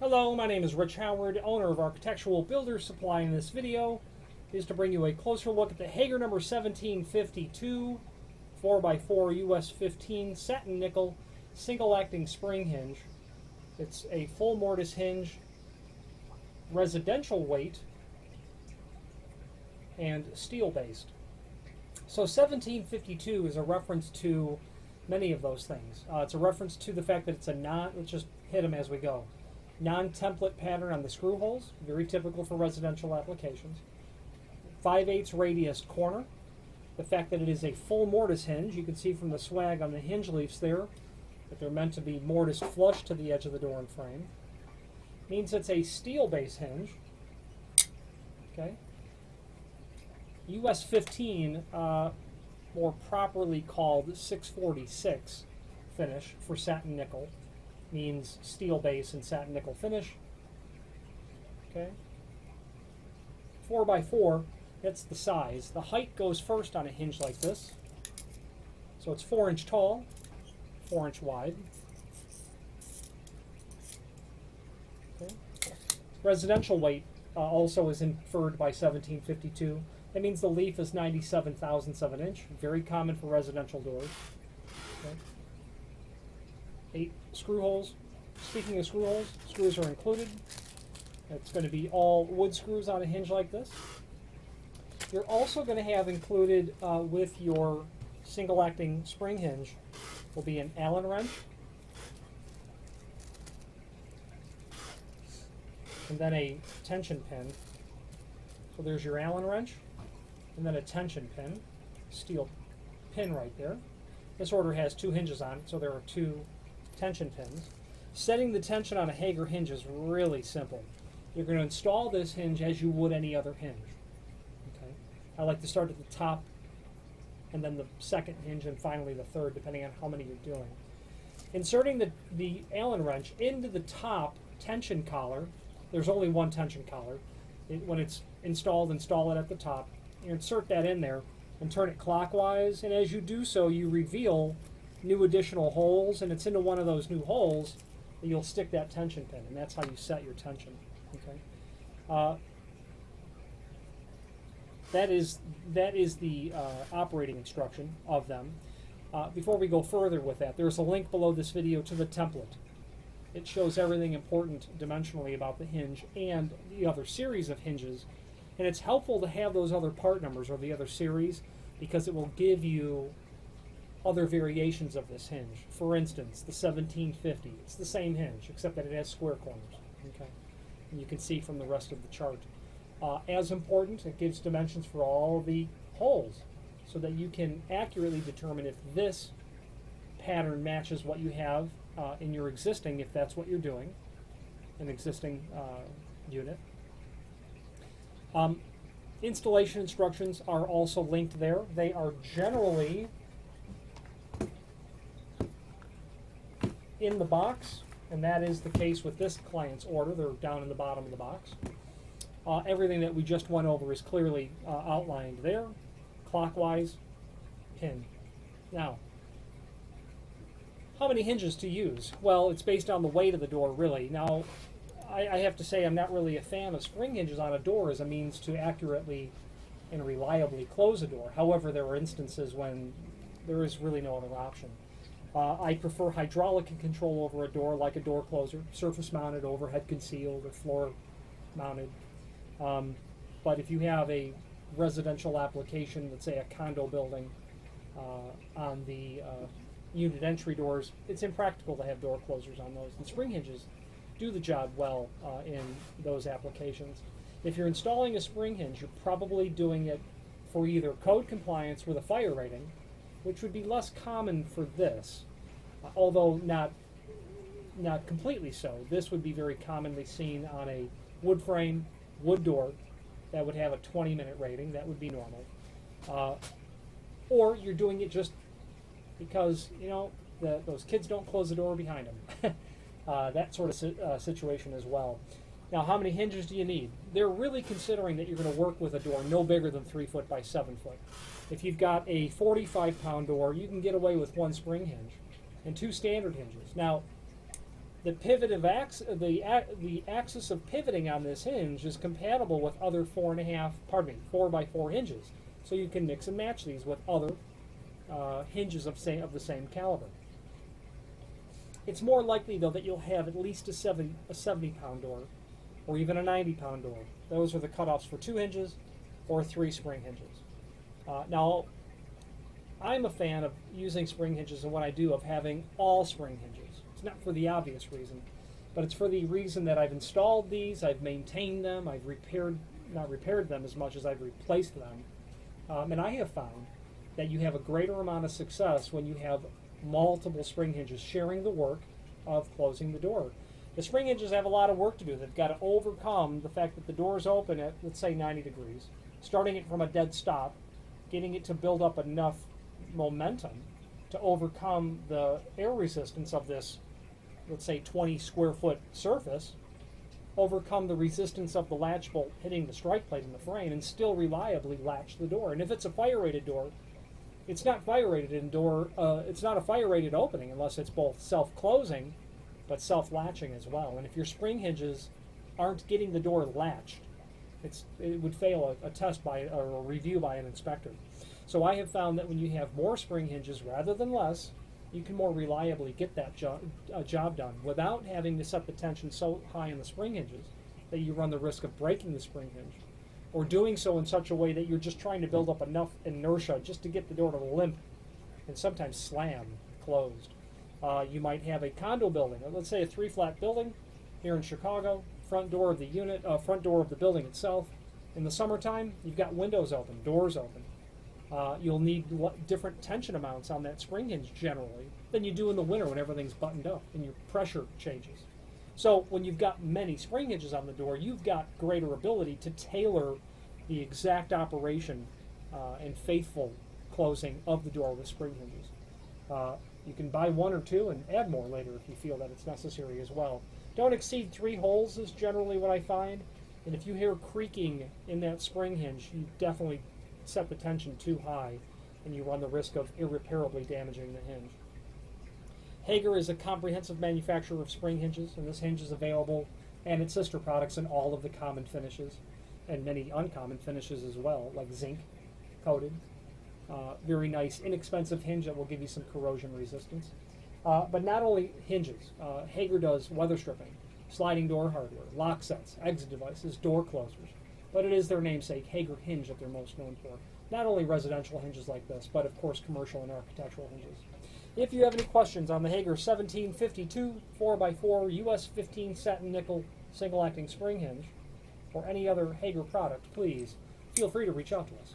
Hello, my name is Rich Howard, owner of Architectural Builders Supply. In this video is to bring you a closer look at the Hager number 1752 4x4 US15 satin nickel single acting spring hinge. It's a full mortise hinge, residential weight, and steel based. So 1752 is a reference to many of those things. It's a reference to the fact that it's a let's just hit them as we go. Non-template pattern on the screw holes, very typical for residential applications. 5/8 radius corner. The fact that it is a full mortise hinge, you can see from the swag on the hinge leaves there that they're meant to be mortise flush to the edge of the door and frame. Means it's a steel base hinge. Okay. US15, more properly called 646 finish for satin nickel, means steel base and satin nickel finish. Okay. 4x4, that's the size. The height goes first on a hinge like this. So it's 4 inch tall, 4 inch wide. Okay. Residential weight also is inferred by 1752. That means the leaf is 97 thousandths of an inch. Very common for residential doors. Okay. 8 screw holes. Speaking of screw holes, screws are included. It's going to be all wood screws on a hinge like this. You're also going to have included with your single acting spring hinge will be an Allen wrench, and then a tension pin. So there's your Allen wrench, and then a tension pin, steel pin right there. This order has 2 hinges on it, so there are 2 tension pins. Setting the tension on a Hager hinge is really simple. You're going to install this hinge as you would any other hinge. Okay. I like to start at the top, and then the second hinge, and finally the third, depending on how many you're doing. Inserting the Allen wrench into the top tension collar, there's only one tension collar. When it's installed, install it at the top. You insert that in there and turn it clockwise, and as you do so, you reveal new additional holes, and it's into one of those new holes that you'll stick that tension pin, and that's how you set your tension. Okay. That is the operating instruction of them. Before we go further with that, there's a link below this video to the template. It shows everything important dimensionally about the hinge and the other series of hinges. And it's helpful to have those other part numbers or the other series because it will give you other variations of this hinge. For instance, the 1750, it's the same hinge except that it has square corners. Okay, and you can see from the rest of the chart. As important, it gives dimensions for all the holes so that you can accurately determine if this pattern matches what you have in your existing, if that's what you're doing, an existing unit. Installation instructions are also linked there. They are generally in the box, and that is the case with this client's order. They're down in the bottom of the box. Everything that we just went over is clearly outlined there, clockwise, pin. Now, how many hinges to use? Well, it's based on the weight of the door, really. Now, I have to say I'm not really a fan of spring hinges on a door as a means to accurately and reliably close a door. However, there are instances when there is really no other option. I prefer hydraulic control over a door, like a door closer, surface mounted, overhead concealed, or floor mounted. But if you have a residential application, let's say a condo building, on the unit entry doors, it's impractical to have door closers on those. And spring hinges do the job well in those applications. If you're installing a spring hinge, you're probably doing it for either code compliance with a fire rating, which would be less common for this, although not completely so. This would be very commonly seen on a wood frame, wood door that would have a 20-minute rating. That would be normal. Or you're doing it just because, you know, those kids don't close the door behind them. That sort of situation as well. Now, how many hinges do you need? They're really considering that you're going to work with a door no bigger than 3 foot by 7 foot. If you've got a 45-pound door, you can get away with 1 spring hinge and 2 standard hinges. Now, The the axis of pivoting on this hinge is compatible with other 4 by 4 hinges. So you can mix and match these with other hinges of the same caliber. It's more likely, though, that you'll have at least a 70-pound door or even a 90-pound door. Those are the cutoffs for 2 hinges or 3 spring hinges. Now, I'm a fan of using spring hinges, and what I do of having all spring hinges. It's not for the obvious reason, but it's for the reason that I've installed these, I've maintained them, I've not repaired them as much as I've replaced them. And I have found that you have a greater amount of success when you have multiple spring hinges sharing the work of closing the door. The spring hinges have a lot of work to do. They've got to overcome the fact that the door is open at, let's say, 90 degrees, starting it from a dead stop, getting it to build up enough momentum to overcome the air resistance of this, let's say, 20 square foot surface, overcome the resistance of the latch bolt hitting the strike plate in the frame, and still reliably latch the door. And if it's a fire-rated door, it's not it's not a fire-rated opening unless it's both self-closing but self-latching as well. And if your spring hinges aren't getting the door latched, it would fail a test or a review by an inspector. So I have found that when you have more spring hinges rather than less, you can more reliably get that job done without having to set the tension so high in the spring hinges that you run the risk of breaking the spring hinge, or doing so in such a way that you're just trying to build up enough inertia just to get the door to limp and sometimes slam closed. You might have a condo building, let's say a 3-flat building here in Chicago, front door of the building itself. In the summertime, you've got windows open, doors open. You'll need different tension amounts on that spring hinge generally than you do in the winter when everything's buttoned up and your pressure changes. So when you've got many spring hinges on the door, you've got greater ability to tailor the exact operation and faithful closing of the door with spring hinges. You can buy 1 or 2 and add more later if you feel that it's necessary as well. Don't exceed 3 holes is generally what I find. And if you hear creaking in that spring hinge, you definitely set the tension too high and you run the risk of irreparably damaging the hinge. Hager is a comprehensive manufacturer of spring hinges, and this hinge is available and its sister products in all of the common finishes and many uncommon finishes as well, like zinc coated. Very nice, inexpensive hinge that will give you some corrosion resistance. But not only hinges, Hager does weather stripping, sliding door hardware, lock sets, exit devices, door closers. But it is their namesake, Hager hinge, that they're most known for. Not only residential hinges like this, but of course commercial and architectural hinges. If you have any questions on the Hager 1752 4x4 US15 satin nickel single acting spring hinge, or any other Hager product, please feel free to reach out to us.